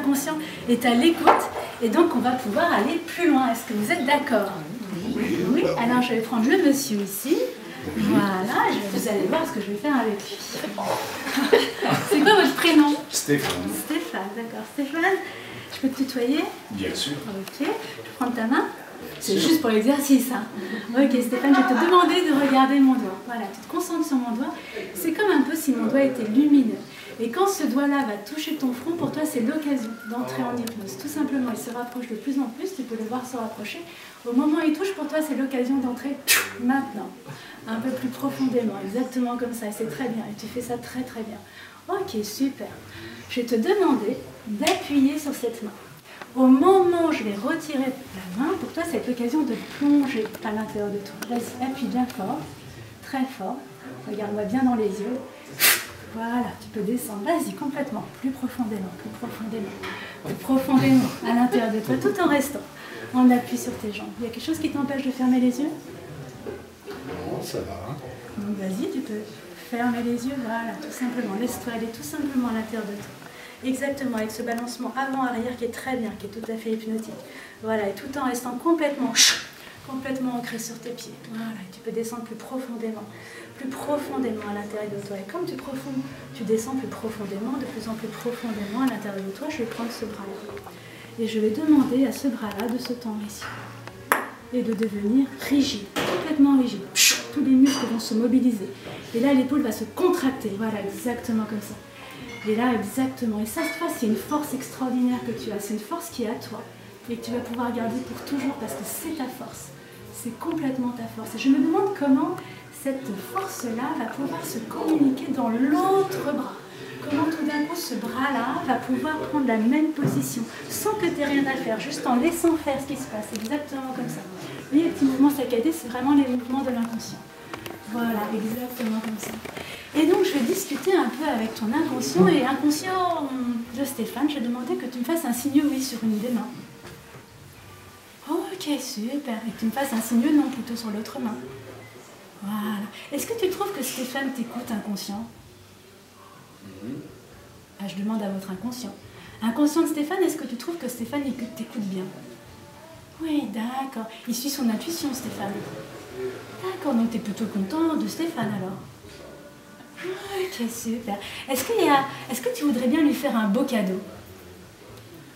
inconscient est à l'écoute et donc on va pouvoir aller plus loin. Est-ce que vous êtes d'accord? Oui. Alors je vais prendre le monsieur ici. Voilà, vous allez voir ce que je vais faire avec lui. C'est quoi votre prénom? Stéphane. Stéphane, d'accord. Stéphane, je peux te tutoyer? Bien sûr. Ok, je vais prendre ta main. C'est juste pour l'exercice. Hein. Ok Stéphane, je vais te demander de regarder mon doigt. Voilà, tu te concentres sur mon doigt. C'est comme un peu si mon doigt était lumineux. Et quand ce doigt-là va toucher ton front, pour toi c'est l'occasion d'entrer en hypnose. Tout simplement, il se rapproche de plus en plus, tu peux le voir se rapprocher. Au moment où il touche, pour toi c'est l'occasion d'entrer maintenant. Un peu plus profondément, exactement comme ça. Et c'est très bien, et tu fais ça très très bien. Ok, super. Je vais te demander d'appuyer sur cette main. Au moment où je vais retirer la main, pour toi, c'est l'occasion de plonger à l'intérieur de toi. Vas-y, appuie bien fort, très fort. Regarde-moi bien dans les yeux. Voilà, tu peux descendre. Vas-y, complètement, plus profondément, à l'intérieur de toi, tout en restant. On appuie sur tes jambes. Il y a quelque chose qui t'empêche de fermer les yeux? Non, ça va. Donc vas-y, tu peux fermer les yeux. Voilà, tout simplement. Laisse-toi aller tout simplement à l'intérieur de toi. Exactement, avec ce balancement avant-arrière qui est très bien, qui est tout à fait hypnotique. Voilà, et tout en restant complètement ancré sur tes pieds. Voilà, et tu peux descendre plus profondément à l'intérieur de toi. Et comme tu descends plus profondément, de plus en plus profondément à l'intérieur de toi, je vais prendre ce bras-là. Et je vais demander à ce bras-là de se tendre ici. Et de devenir rigide, complètement rigide. Tous les muscles vont se mobiliser. Et là, l'épaule va se contracter. Voilà, exactement comme ça. Et là, exactement. Et ça, c'est une force extraordinaire que tu as. C'est une force qui est à toi et que tu vas pouvoir garder pour toujours parce que c'est ta force. C'est complètement ta force. Et je me demande comment cette force-là va pouvoir se communiquer dans l'autre bras. Comment tout d'un coup, ce bras-là va pouvoir prendre la même position sans que tu aies rien à faire, juste en laissant faire ce qui se passe. Exactement comme ça. Vous voyez, les petits mouvements saccadés, c'est vraiment les mouvements de l'inconscient. Voilà, exactement comme ça. Et donc, je vais discuter un peu avec ton inconscient. Et inconscient de Stéphane, je vais demander que tu me fasses un signe oui sur une des mains. Ok, super. Et que tu me fasses un signe non plutôt sur l'autre main. Voilà. Est-ce que tu trouves que Stéphane t'écoute inconscient? Ah, je demande à votre inconscient. Inconscient de Stéphane, est-ce que tu trouves que Stéphane t'écoute bien? Oui, d'accord. Il suit son intuition, Stéphane. D'accord, donc tu es plutôt content de Stéphane alors? Ok, super. Est-ce que tu voudrais bien lui faire un beau cadeau?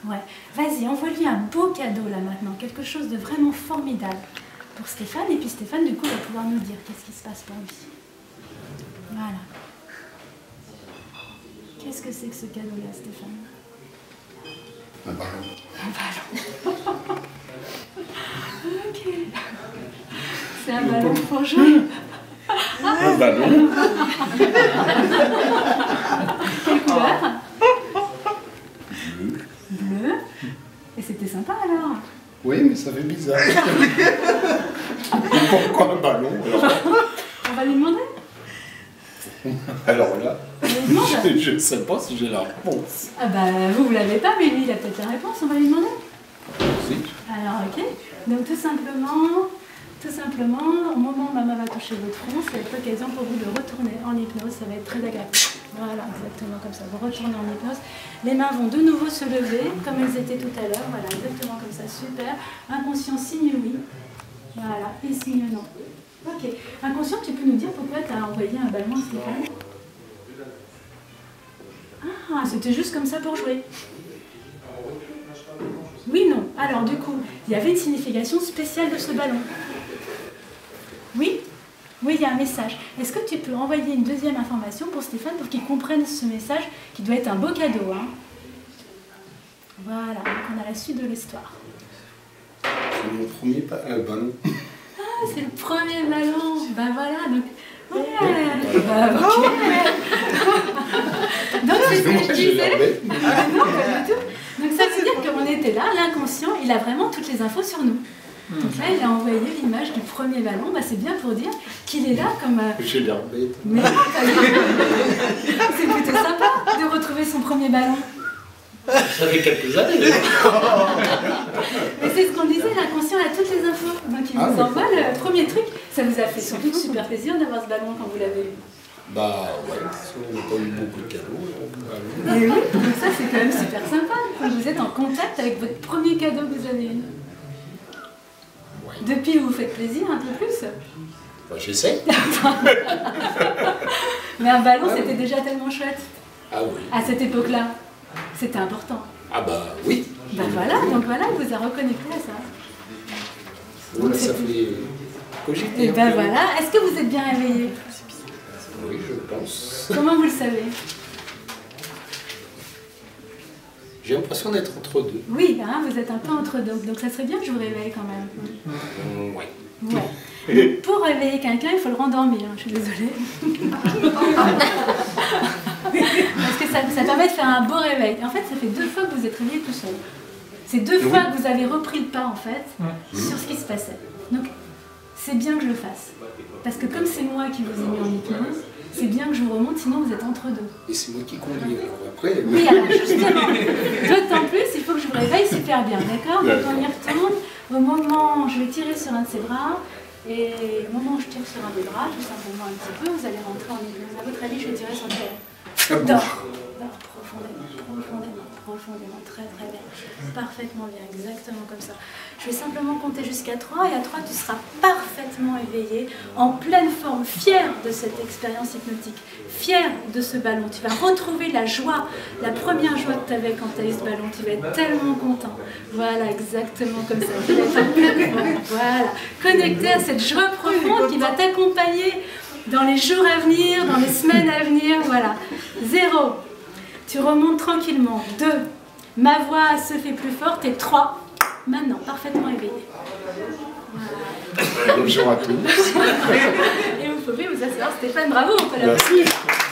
Ouais. Vas-y, envoie-lui un beau cadeau là maintenant, quelque chose de vraiment formidable pour Stéphane. Et puis Stéphane, du coup, va pouvoir nous dire qu'est-ce qui se passe pour lui. Voilà. Qu'est-ce que c'est que ce cadeau-là, Stéphane? Un ballon. Un ballon. Ok. C'est un ballon pour jouer. Un ballon. Quelle couleur? Bleu. Bleu. Et c'était sympa alors? Oui, mais ça fait bizarre. Pourquoi un ballon alors? On va lui demander? Alors là, On lui demande? je ne sais pas si j'ai la réponse. Ah bah vous l'avez pas, mais lui il a peut-être la réponse, on va lui demander. Si. Alors ok, donc tout simplement, au moment où maman va toucher votre front, ça va être l'occasion pour vous de retourner en hypnose, ça va être très agréable. Voilà, exactement comme ça, vous retournez en hypnose. Les mains vont de nouveau se lever, comme elles étaient tout à l'heure, voilà, exactement comme ça, super. Inconscient, signe oui, voilà, et signe non. Ok, inconscient, tu peux nous dire pourquoi tu as envoyé un ballon à Stéphane? Ah, c'était juste comme ça pour jouer. Oui, non. Alors, du coup, il y avait une signification spéciale de ce ballon. Oui? Oui, il y a un message. Est-ce que tu peux envoyer une deuxième information pour Stéphane pour qu'il comprenne ce message qui doit être un beau cadeau, hein? Voilà, donc on a la suite de l'histoire. C'est mon premier ballon. Ah, c'est le premier ballon. Ben voilà, donc... Ouais, bah, ok. Donc c'est ce que je disais. Ah, non, pas du tout. Donc ça veut dire qu'on était là, l'inconscient, il a vraiment toutes les infos sur nous. Donc là, il a envoyé l'image du premier ballon. Bah, c'est bien pour dire qu'il est là comme... J'ai l'air bête. Mais non, c'est plutôt sympa de retrouver son premier ballon. Ça fait quelques années. Mais c'est ce qu'on disait, l'inconscient a toutes les infos. Donc il vous envoie le premier truc. Ça vous a fait surtout super plaisir d'avoir ce ballon quand vous l'avez eu. Bah ouais, on n'a pas eu beaucoup de cadeaux. Et oui, donc ça c'est quand même super sympa. Quand vous en contact avec votre premier cadeau que vous avez eu. Ouais. Depuis, vous vous faites plaisir un peu plus. Bah, j'essaie. Mais un ballon, c'était déjà tellement chouette. Ah oui. À cette époque-là, c'était important. Ah bah oui. Ben voilà, donc voilà, il vous a reconnecté à ça. Voilà, ça fait cogiter. Et un ben peu. voilà, est-ce que vous êtes bien réveillé? Oui, je pense. Comment vous le savez? J'ai l'impression d'être entre deux. Oui, hein, vous êtes un peu entre deux, donc ça serait bien que je vous réveille quand même. Ouais. Ouais. Donc, pour réveiller quelqu'un, il faut le rendormir, hein, je suis désolée. Parce que ça permet de faire un beau réveil. En fait, ça fait 2 fois que vous êtes réveillé tout seul. C'est 2 fois que vous avez repris le pas, en fait, sur ce qui se passait. Donc, c'est bien que je le fasse. Parce que comme c'est moi qui vous ai mis en hypnose, c'est bien que je vous remonte, sinon vous êtes entre deux. Et c'est moi qui conduis. Alors après, Oui, alors justement, d'autant plus, il faut que je vous réveille super bien, d'accord? Donc on y retourne. Au moment, je vais tirer sur un de ses bras, et au moment où je tire sur un des bras, tout simplement un petit peu, vous allez rentrer en hypnose. À votre avis, je vais tirer sur lequel? Dors. Dors profondément, profondément, profondément, très très bien. Parfaitement bien, exactement comme ça. Je vais simplement compter jusqu'à 3, et à 3, tu seras parfaitement éveillé, en pleine forme, fier de cette expérience hypnotique, fier de ce ballon. Tu vas retrouver la joie, la première joie que tu avais quand tu as eu ce ballon. Tu vas être tellement content. Voilà, exactement comme ça. Tu vas être en pleine forme. Voilà, connecté à cette joie profonde qui va t'accompagner dans les jours à venir, dans les semaines à venir. Voilà. 0. Tu remontes tranquillement. 2. Ma voix se fait plus forte. Et 3. Maintenant, parfaitement éveillé. Voilà. bonjour à tous. Et vous pouvez vous asseoir. Stéphane, bravo, on peut l'applaudir. Merci.